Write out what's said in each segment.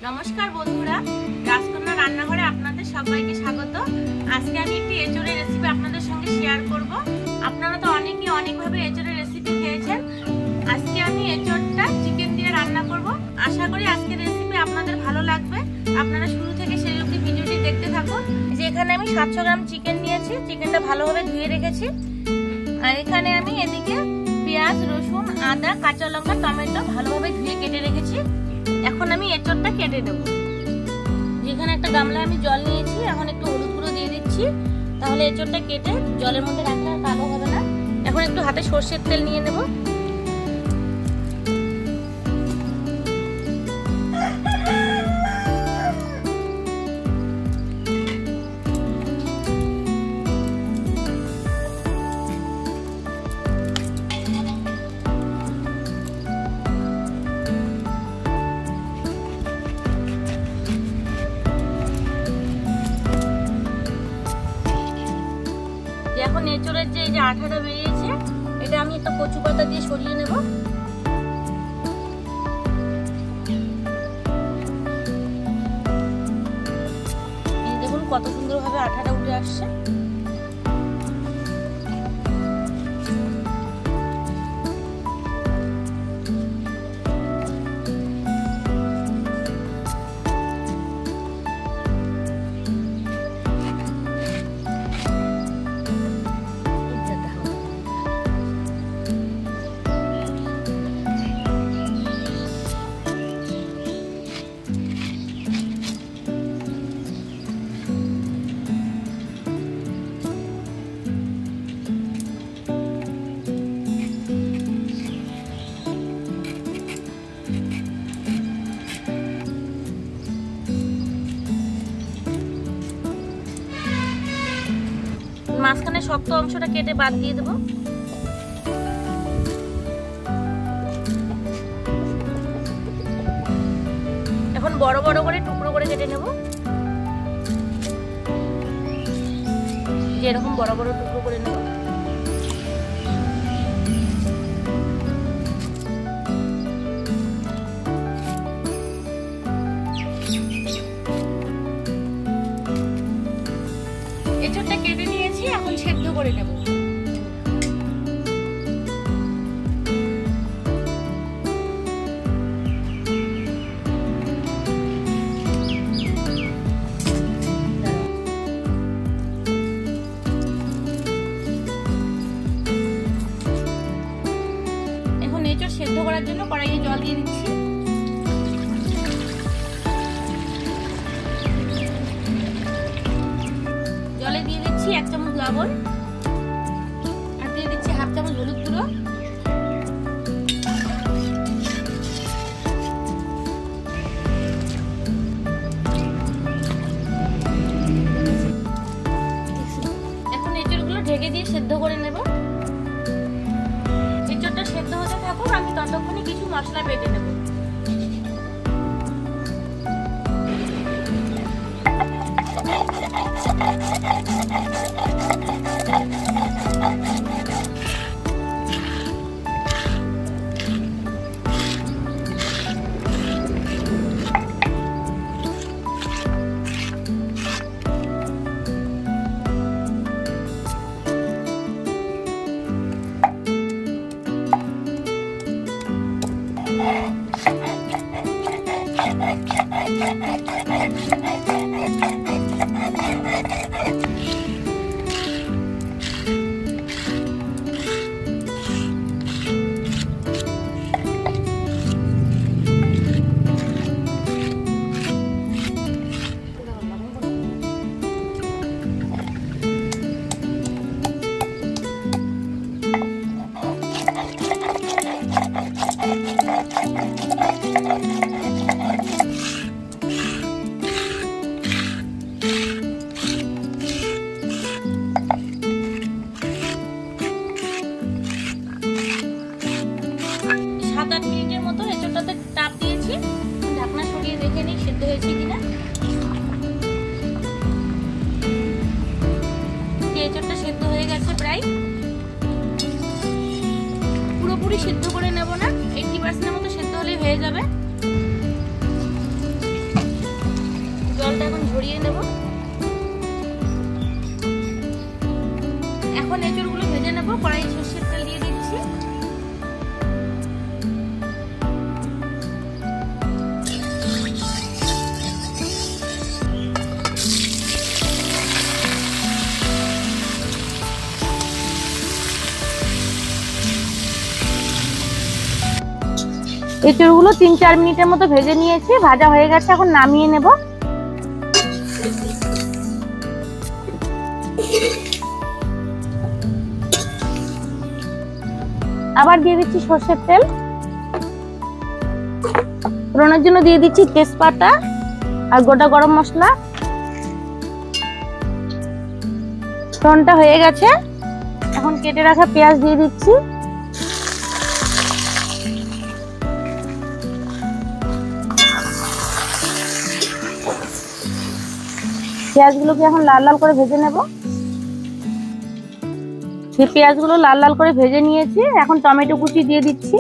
নমস্কার বন্ধুরা, রাজকন্যা রান্নাঘরে আপনাদের সবাইকে স্বাগত। আজকে আমি একটি এঁচোড়ের রেসিপি আপনাদের সঙ্গে শেয়ার করব। আপনারা তো অনেকেই অনেকভাবে এঁচোড়ের রেসিপি খেয়েছেন। আজকে আমি এঁচোড়টা চিকেন দিয়ে রান্না করব। আশা করি আজকের রেসিপি আপনাদের ভালো লাগবে। আপনারা শুরু থেকে শেষ অবধি ভিডিওটি দেখতে থাকুন। যে এখানে আমি 700 গ্রাম চিকেন নিয়েছি, চিকেনটা ভালোভাবে ধুয়ে রেখেছি। আর এখানে আমি এদিকে পেঁয়াজ, রসুন, আদা, কাঁচা লঙ্কা, টমেটো ভালোভাবে ধুয়ে কেটে রেখেছি। এখন আমি এঁচোড়টা কেটে দেব। যেখানে একটা গামলায় আমি জল নিয়েছি, এখন একটু হলুদ গুঁড়ো দিয়ে দিচ্ছি, তাহলে এঁচোড়টা কেটে জলের মধ্যে রাখলে আর কালো হবে না। এখন একটু হাতে সরষের তেল নিয়ে নেব। এখন এঁচোড়ের যে আঠাটা বেরিয়েছে, এটা আমি একটা কচু পাতা দিয়ে সরিয়ে নেব। দেখুন কত সুন্দরভাবে আঠাটা উঠে আসছে। মাঝখানে শক্ত অংশটা কেটে বাদ দিয়ে দেব। এখন বড় বড় করে টুকরো করে কেটে নেব। এরকম বড় বড় টুকরো করে নেব। এঁচোড়টা কেটে নিয়েছি, এখন সেদ্ধ করে নেব। এখন এঁচোড় সেদ্ধ করার জন্য কড়াইয়ে জল দিয়ে দিচ্ছি। জলে দিয়ে দিচ্ছি 1 চামচ লবণ, আর দিয়ে দিচ্ছি 1/2 চামচ হলুদ গুঁড়ো, এখন এঁচোড়গুলো ঢেকে দিয়ে সেদ্ধ করে নেব। এঁচোড়টা সেদ্ধ হতে থাকুক, আমি ততক্ষণে কিছু মশলা বেটে নেব। এঁচোড়টা সেদ্ধ হয়ে গেছে প্রায়। পুরোপুরি সেদ্ধ করে নেব না, 80% মতো সেদ্ধ হলেই হয়ে যাবে। ছড়িয়ে নেব। এখন এঁচড়গুলো ভেজে নেব। কড়াই সরষের তেল দিয়ে দিচ্ছি। এঁচড়গুলো 3-4 মিনিটের মতো ভেজে নিয়েছি, ভাজা হয়ে গেছে। এখন নামিয়ে নেব। আবার দিয়ে দিচ্ছি সরষের তেল। ফোড়নের জন্য দিয়ে দিচ্ছি তেজপাতা আর গোটা গরম মশলা। ফোড়নটা হয়ে গেছে। এখন কেটে রাখা পেঁয়াজ দিয়ে দিচ্ছি। পেঁয়াজগুলোকে এখন লাল লাল করে ভেজে নেব। সেই পেঁয়াজগুলো লাল লাল করে ভেজে নিয়েছি। এখন টমেটো কুচি দিয়ে দিচ্ছি।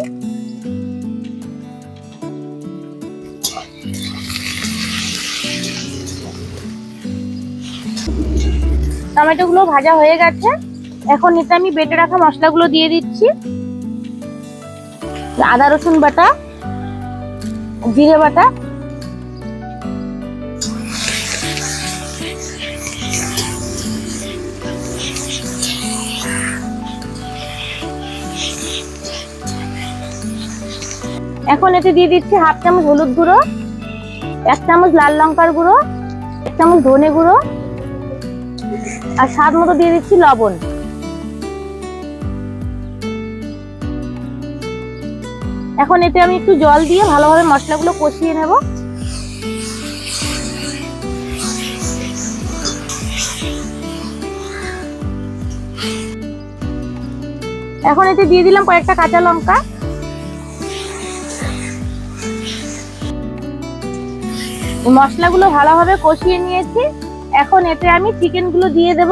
টমেটোগুলো ভাজা হয়ে গেছে। এখন এতে আমি বেটে রাখা মশলাগুলো দিয়ে দিচ্ছি। আদা রসুন বাটা, জিরে বাটা, এখন এতে দিয়ে দিচ্ছি 1/2 চামচ হলুদ গুঁড়ো, 1 চামচ লাল লঙ্কার গুঁড়ো, 1 চামচ ধনে গুঁড়ো আর স্বাদ মতো দিয়ে দিচ্ছি লবণ। এখন এতে আমি একটু জল দিয়ে ভালোভাবে মশলাগুলো কষিয়ে নেব। এখন এতে দিয়ে দিলাম কয়েকটা কাঁচা লঙ্কা। মশলাগুলো ভালোভাবে কষিয়ে নিয়েছি। এখন এতে আমি চিকেনগুলো দিয়ে দেব।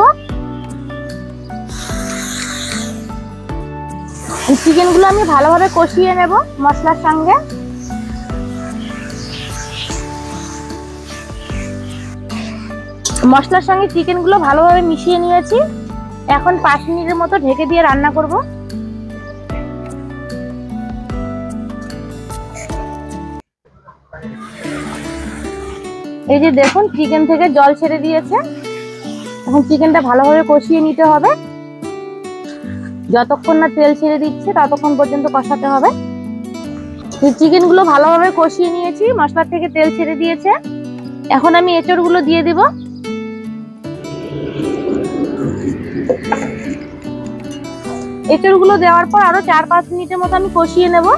চিকেনগুলো আমি ভালোভাবে কষিয়ে নেব মশলার সঙ্গে। মশলার সঙ্গে চিকেনগুলো ভালোভাবে মিশিয়ে নিয়েছি। এখন 5 মিনিটের মতো ঢেকে দিয়ে রান্না করব। এই যে দেখুন চিকেন থেকে জল ছেড়ে দিয়েছে। এখন চিকেনটা ভালোভাবে কষিয়ে নিতে হবে। যতক্ষণ না তেল ছেড়ে দিচ্ছে ততক্ষণ পর্যন্ত কষাতে হবে। চিকেনগুলো ভালোভাবে কষিয়ে নিয়েছি, মশলা থেকে তেল ছেড়ে দিয়েছে। এখন আমি এঁচড়গুলো দিয়ে দেব। এঁচড়গুলো দেওয়ার পর আরো 4-5 মিনিটের মতো আমি কষিয়ে নেব।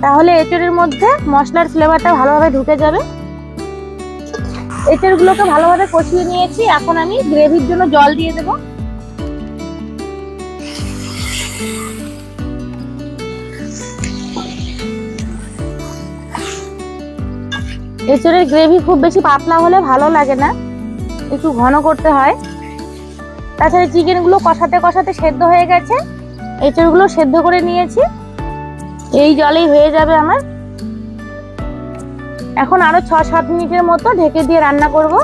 তাহলে এঁচড়ের মধ্যে মশলার ফ্লেভারটা ভালোভাবে ঢুকে যাবে। এঁচড়গুলোকে ভালোভাবে কষিয়ে নিয়েছি। এখন আমি গ্রেভির জন্য জল দিয়ে দেব। এঁচড়ের গ্রেভি খুব বেশি পাতলা হলে ভালো লাগে না, একটু ঘন করতে হয়। তাছাড়া চিকেনগুলো কষাতে কষাতে সেদ্ধ হয়ে গেছে। এঁচড়গুলো সেদ্ধ করে নিয়েছি। এই জলেই হয়ে যাবে আমার। এখন আরো 6-7 মিনিটের মতো ঢেকে দিয়ে রান্না করব।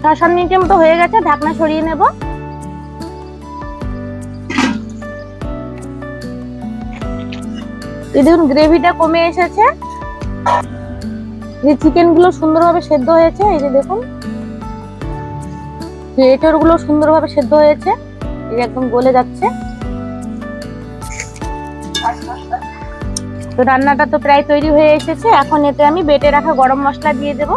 6-7 মিনিটের মতো হয়ে গেছে, ঢাকনা সরিয়ে নেব। এই দেখুন গ্রেভিটা কমে এসেছে। যে চিকেনগুলো সুন্দরভাবে সেদ্ধ হয়েছে। এই যে দেখুন এঁচড়গুলো সুন্দরভাবে সেদ্ধ হয়েছে, এই একদম গলে যাচ্ছে। তো রান্নাটা তো প্রায় তৈরি হয়ে এসেছে। এখন এতে আমি বেটে রাখা গরম মশলা দিয়ে দেব।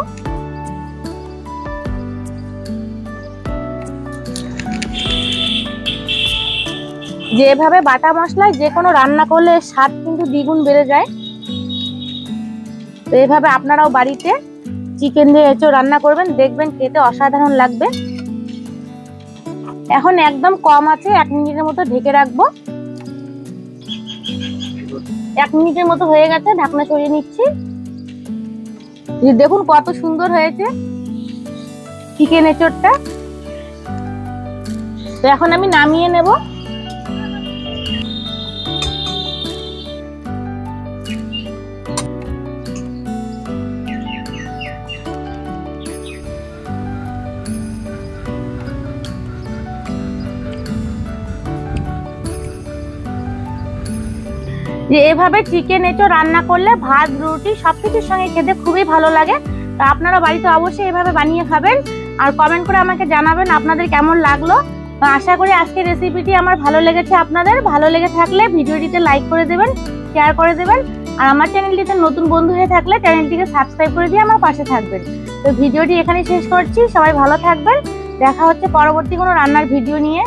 যেভাবে বাটা মশলায় যে কোনো রান্না করলে স্বাদ কিন্তু দ্বিগুণ বেড়ে যায়। তো এইভাবে আপনারাও বাড়িতে চিকেন দিয়ে এঁচড় রান্না করবেন, দেখবেন খেতে অসাধারণ লাগবে। এখন একদম কম আছে 1 মিনিটের মতো ঢেকে রাখবো। 1 মিনিটের মতো হয়ে গেছে, ঢাকনা সরিয়ে নিচ্ছি। দেখুন কত সুন্দর হয়েছে চিকেন এঁচড়টা। তো এখন আমি নামিয়ে নেব। যে এভাবে চিকেন এঁচোড় রান্না করলে ভাত রুটি সবকিছুর সঙ্গে খেতে খুবই ভালো লাগে। তো আপনারা বাড়িতে অবশ্যই এভাবে বানিয়ে খাবেন আর কমেন্ট করে আমাকে জানাবেন আপনাদের কেমন লাগলো। তো আশা করি আজকের রেসিপিটি আমার ভালো লেগেছে। আপনাদের ভালো লেগে থাকলে ভিডিওটিতে লাইক করে দেবেন, শেয়ার করে দেবেন আর আমার চ্যানেলটিতে নতুন বন্ধু হয়ে থাকলে চ্যানেলটিকে সাবস্ক্রাইব করে দিয়ে আমার পাশে থাকবেন। তো ভিডিওটি এখানেই শেষ করছি। সবাই ভালো থাকবেন। দেখা হচ্ছে পরবর্তী কোনো রান্নার ভিডিও নিয়ে।